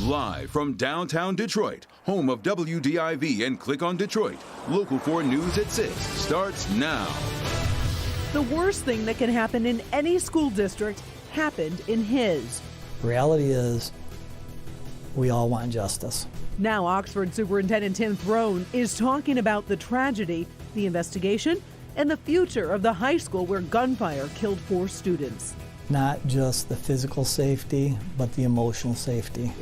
Live from downtown Detroit, home of WDIV and Click on Detroit, Local 4 News at 6 starts now. The worst thing that can happen in any school district happened in his. Reality is, we all want justice. Now Oxford Superintendent Tim Throne is talking about the tragedy, the investigation, and the future of the high school where gunfire killed 4 students. Not just the physical safety, but the emotional safety.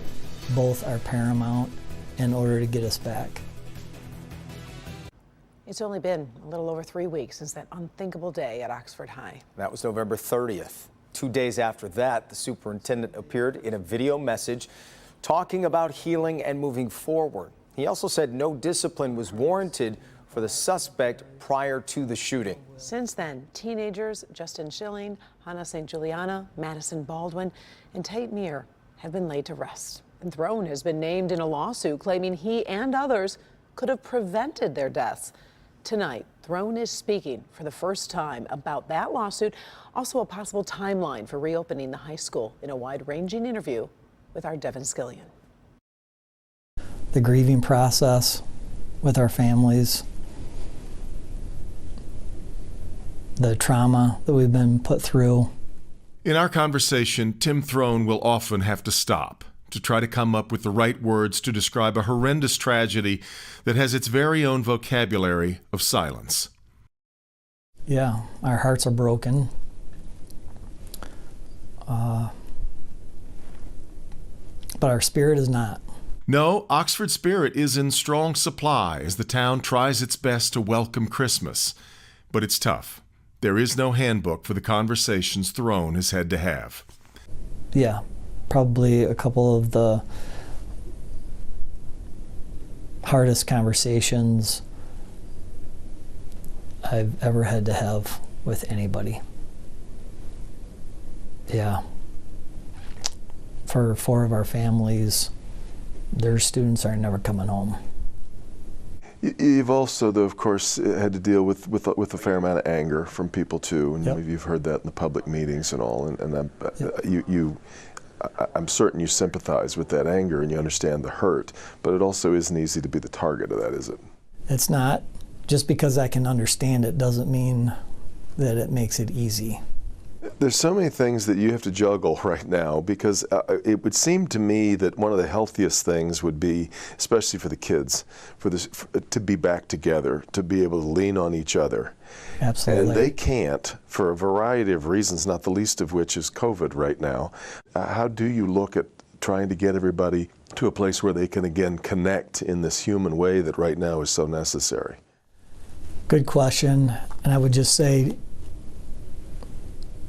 Both are paramount in order to get us back. It's only been a little over 3 weeks since that unthinkable day at Oxford High. That was November 30th. 2 days after that, the superintendent appeared in a video message talking about healing and moving forward. He also said no discipline was warranted for the suspect prior to the shooting. Since then, teenagers Justin Schilling, Hannah St. Juliana, Madison Baldwin, and Tate Meir have been laid to rest. And Throne has been named in a lawsuit claiming he and others could have prevented their deaths. Tonight, Throne is speaking for the first time about that lawsuit, also a possible timeline for reopening the high school in a wide-ranging interview with our Devin Skillion. The grieving process with our families, the trauma that we've been put through. In our conversation, Tim Throne will often have to stop to try to come up with the right words to describe a horrendous tragedy that has its very own vocabulary of silence. Yeah, our hearts are broken. But our spirit is not. No, Oxford spirit is in strong supply as the town tries its best to welcome Christmas. But it's tough. There is no handbook for the conversations Throne has had to have. Yeah, probably a couple of the hardest conversations I've ever had to have with anybody. Yeah. For 4 of our families, their students are never coming home. You've also, though, of course, had to deal with a fair amount of anger from people too, and Yep. you've heard that in the public meetings and all. And I'm certain you sympathize with that anger and you understand the hurt, but it also isn't easy to be the target of that, is it? It's not. Just because I can understand it doesn't mean that it makes it easy. There's so many things that you have to juggle right now, because it would seem to me that one of the healthiest things would be, especially for the kids, to be back together, to be able to lean on each other. Absolutely. And they can't for a variety of reasons, not the least of which is COVID right now. How do you look at trying to get everybody to a place where they can again connect in this human way that right now is so necessary? Good question. And I would just say,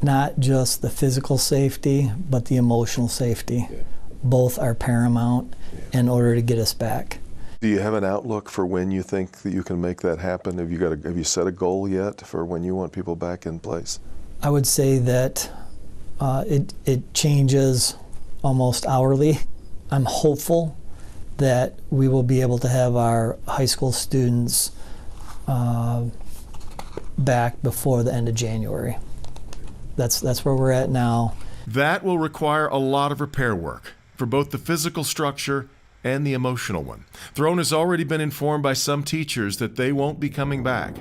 not just the physical safety, but the emotional safety. Yeah. Both are paramount in order to get us back. Do you have an outlook for when you think that you can make that happen? Have you set a goal yet for when you want people back in place? I would say that it changes almost hourly. I'm hopeful that we will be able to have our high school students back before the end of January. That's where we're at now. That will require a lot of repair work for both the physical structure and the emotional one. Throne has already been informed by some teachers that they won't be coming back.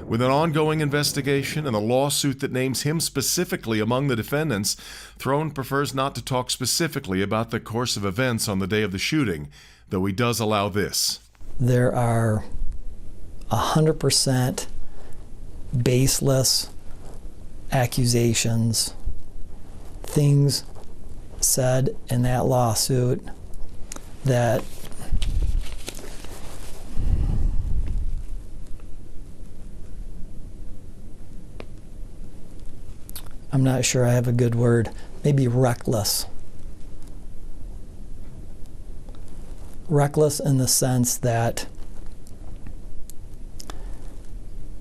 With an ongoing investigation and a lawsuit that names him specifically among the defendants, Throne prefers not to talk specifically about the course of events on the day of the shooting, though he does allow this. There are 100% baseless accusations, things said in that lawsuit that I'm not sure I have a good word, maybe reckless. Reckless in the sense that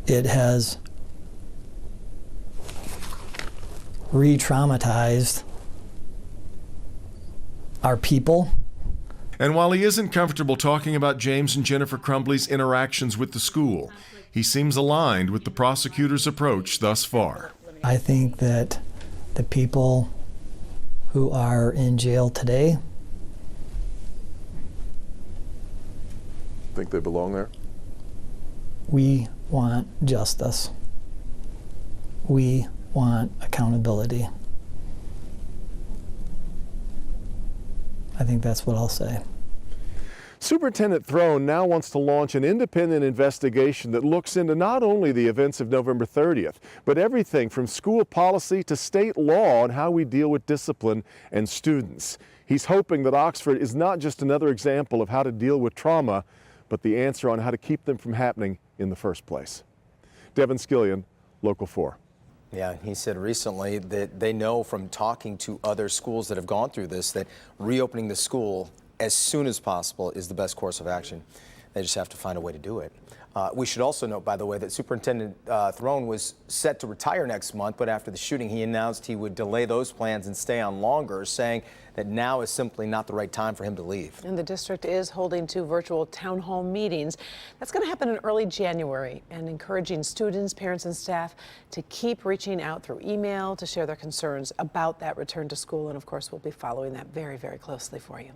it has re-traumatized our people. And while he isn't comfortable talking about James and Jennifer Crumbley's interactions with the school, he seems aligned with the prosecutor's approach thus far. I think that the people who are in jail today think they belong there? We want justice. We want accountability. I think that's what I'll say. Superintendent Throne now wants to launch an independent investigation that looks into not only the events of November 30th, but everything from school policy to state law on how we deal with discipline and students. He's hoping that Oxford is not just another example of how to deal with trauma, but the answer on how to keep them from happening in the first place. Devin Skillion, Local 4. Yeah, he said recently that they know from talking to other schools that have gone through this that reopening the school as soon as possible is the best course of action. They just have to find a way to do it. We should also note, by the way, that Superintendent Throne was set to retire next month, but after the shooting, he announced he would delay those plans and stay on longer, saying that now is simply not the right time for him to leave. And the district is holding 2 virtual town hall meetings. That's going to happen in early January, and encouraging students, parents, and staff to keep reaching out through email to share their concerns about that return to school. And of course, we'll be following that very, very closely for you.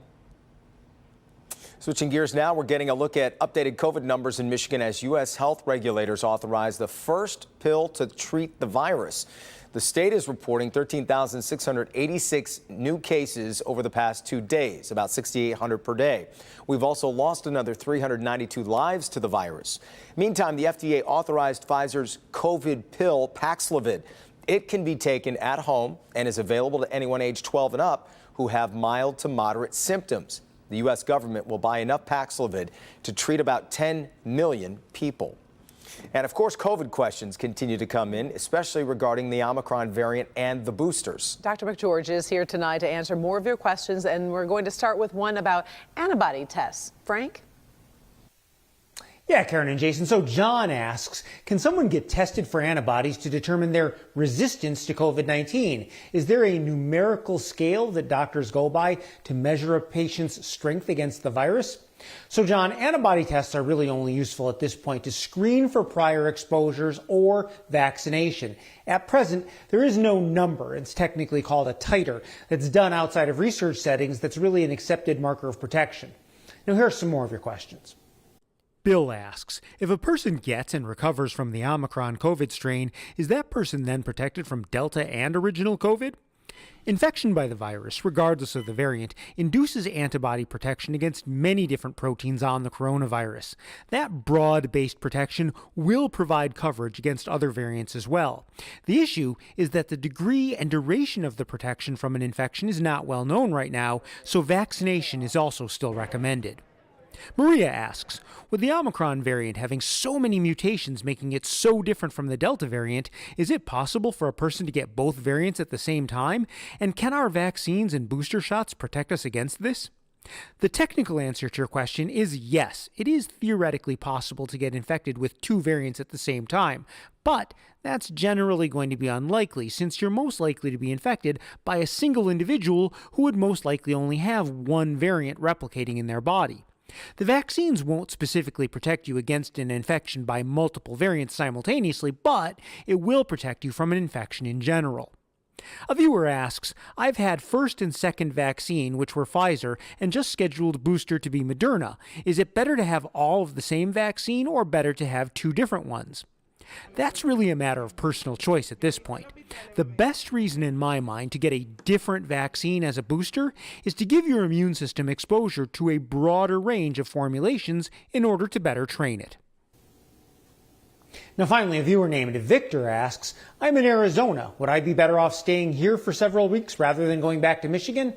Switching gears now, we're getting a look at updated COVID numbers in Michigan as U.S. health regulators authorize the first pill to treat the virus. The state is reporting 13,686 new cases over the past 2 days, about 6,800 per day. We've also lost another 392 lives to the virus. Meantime, the FDA authorized Pfizer's COVID pill, Paxlovid. It can be taken at home and is available to anyone age 12 and up who have mild to moderate symptoms. The U.S. government will buy enough Paxlovid to treat about 10 million people. And of course, COVID questions continue to come in, especially regarding the Omicron variant and the boosters. Dr. McGeorge is here tonight to answer more of your questions, and we're going to start with one about antibody tests. Frank? Yeah, Karen and Jason. So John asks, can someone get tested for antibodies to determine their resistance to COVID-19? Is there a numerical scale that doctors go by to measure a patient's strength against the virus? So John, antibody tests are really only useful at this point to screen for prior exposures or vaccination. At present, there is no number. It's technically called a titer that's done outside of research settings that's really an accepted marker of protection. Now here are some more of your questions. Bill asks, if a person gets and recovers from the Omicron COVID strain, is that person then protected from Delta and original COVID? Infection by the virus, regardless of the variant, induces antibody protection against many different proteins on the coronavirus. That broad-based protection will provide coverage against other variants as well. The issue is that the degree and duration of the protection from an infection is not well known right now, so vaccination is also still recommended. Maria asks, with the Omicron variant having so many mutations making it so different from the Delta variant, is it possible for a person to get both variants at the same time? And can our vaccines and booster shots protect us against this? The technical answer to your question is yes, it is theoretically possible to get infected with 2 variants at the same time, but that's generally going to be unlikely since you're most likely to be infected by a single individual who would most likely only have 1 variant replicating in their body. The vaccines won't specifically protect you against an infection by multiple variants simultaneously, but it will protect you from an infection in general. A viewer asks, I've had first and second vaccine, which were Pfizer, and just scheduled booster to be Moderna. Is it better to have all of the same vaccine or better to have 2 different ones? That's really a matter of personal choice at this point. The best reason in my mind to get a different vaccine as a booster is to give your immune system exposure to a broader range of formulations in order to better train it. Now finally, a viewer named Victor asks, I'm in Arizona. Would I be better off staying here for several weeks rather than going back to Michigan?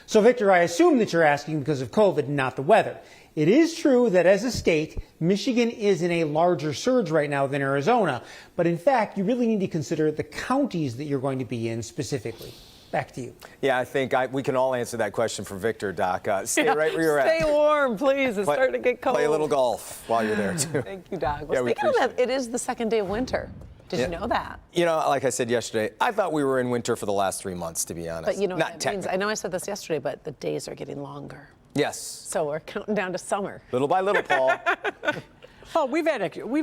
So Victor, I assume that you're asking because of COVID and not the weather. It is true that as a state, Michigan is in a larger surge right now than Arizona, but in fact, you really need to consider the counties that you're going to be in specifically. Back to you. Yeah, I think we can all answer that question for Victor, Doc. Stay right where you're at. Stay warm, please. It's starting to get cold. Play a little golf while you're there, too. Thank you, Doc. Well, speaking of that, it is the second day of winter. Did you know that? You know, like I said yesterday, I thought we were in winter for the last 3 months, to be honest. But you know what that means? I know I said this yesterday, but the days are getting longer. Yes. So we're counting down to summer. Little by little, Paul. Well, we've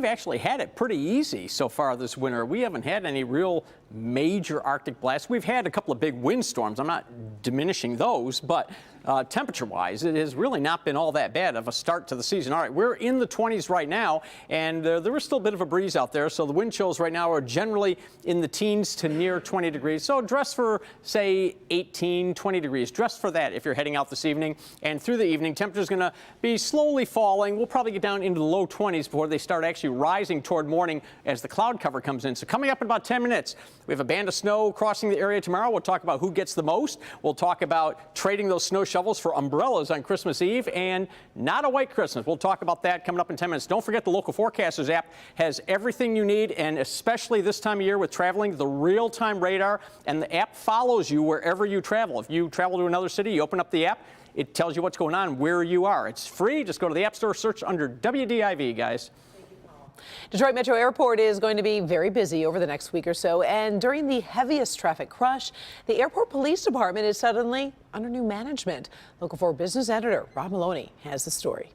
actually had it pretty easy so far this winter. We haven't had any real major Arctic blasts. We've had a couple of big windstorms. I'm not diminishing those, but temperature-wise, it has really not been all that bad of a start to the season. All right, we're in the 20s right now, and there is still a bit of a breeze out there, so the wind chills right now are generally in the teens to near 20 degrees. So dress for, say, 18, 20 degrees. Dress for that if you're heading out this evening. And through the evening, temperature's going to be slowly falling. We'll probably get down into the low 20s before they start actually rising toward morning as the cloud cover comes in. So coming up in about 10 minutes, we have a band of snow crossing the area tomorrow. We'll talk about who gets the most. We'll talk about trading those snow shovels for umbrellas on Christmas Eve and not a white Christmas. We'll talk about that coming up in 10 minutes. Don't forget the Local Forecasters app has everything you need, and especially this time of year with traveling, the real-time radar, and the app follows you wherever you travel. If you travel to another city, you open up the app, it tells you what's going on where you are. It's free. Just go to the App Store, search under WDIV, guys. Detroit Metro Airport is going to be very busy over the next week or so, and during the heaviest traffic crush, the Airport Police Department is suddenly under new management. Local 4 business editor Rod Maloney has the story.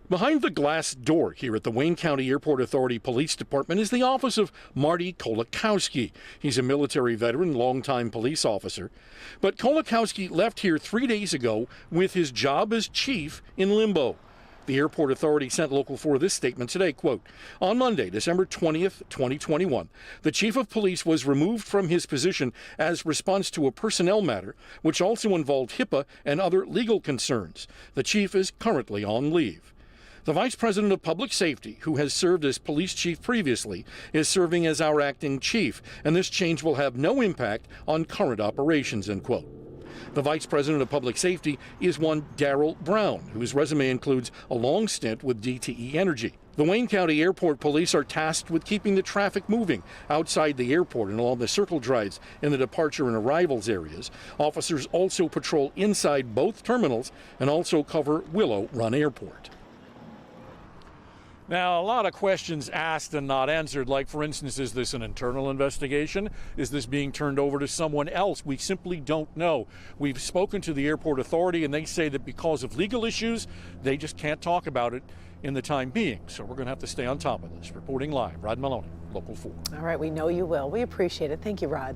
Behind the glass door here at the Wayne County Airport Authority Police Department is the office of Marty Kolakowski. He's a military veteran, longtime police officer. But Kolakowski left here 3 days ago with his job as chief in limbo. The Airport Authority sent Local 4 this statement today, quote, on Monday, December 20th, 2021, the chief of police was removed from his position as response to a personnel matter, which also involved HIPAA and other legal concerns. The chief is currently on leave. The Vice President of Public Safety, who has served as police chief previously, is serving as our acting chief, and this change will have no impact on current operations, end quote. The Vice President of Public Safety is one Darrell Brown, whose resume includes a long stint with DTE Energy. The Wayne County Airport Police are tasked with keeping the traffic moving outside the airport and along the circle drives in the departure and arrivals areas. Officers also patrol inside both terminals and also cover Willow Run Airport. Now, a lot of questions asked and not answered, like, for instance, is this an internal investigation? Is this being turned over to someone else? We simply don't know. We've spoken to the Airport Authority, and they say that because of legal issues, they just can't talk about it in the time being. So we're going to have to stay on top of this. Reporting live, Rod Maloney, Local 4. All right, we know you will. We appreciate it. Thank you, Rod.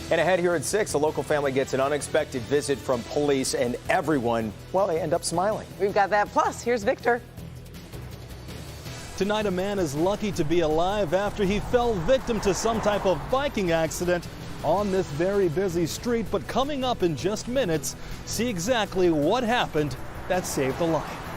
And ahead here at 6, a local family gets an unexpected visit from police, and everyone, well, they end up smiling. We've got that. Plus, here's Victor. Tonight, a man is lucky to be alive after he fell victim to some type of biking accident on this very busy street. But coming up in just minutes, see exactly what happened that saved a life.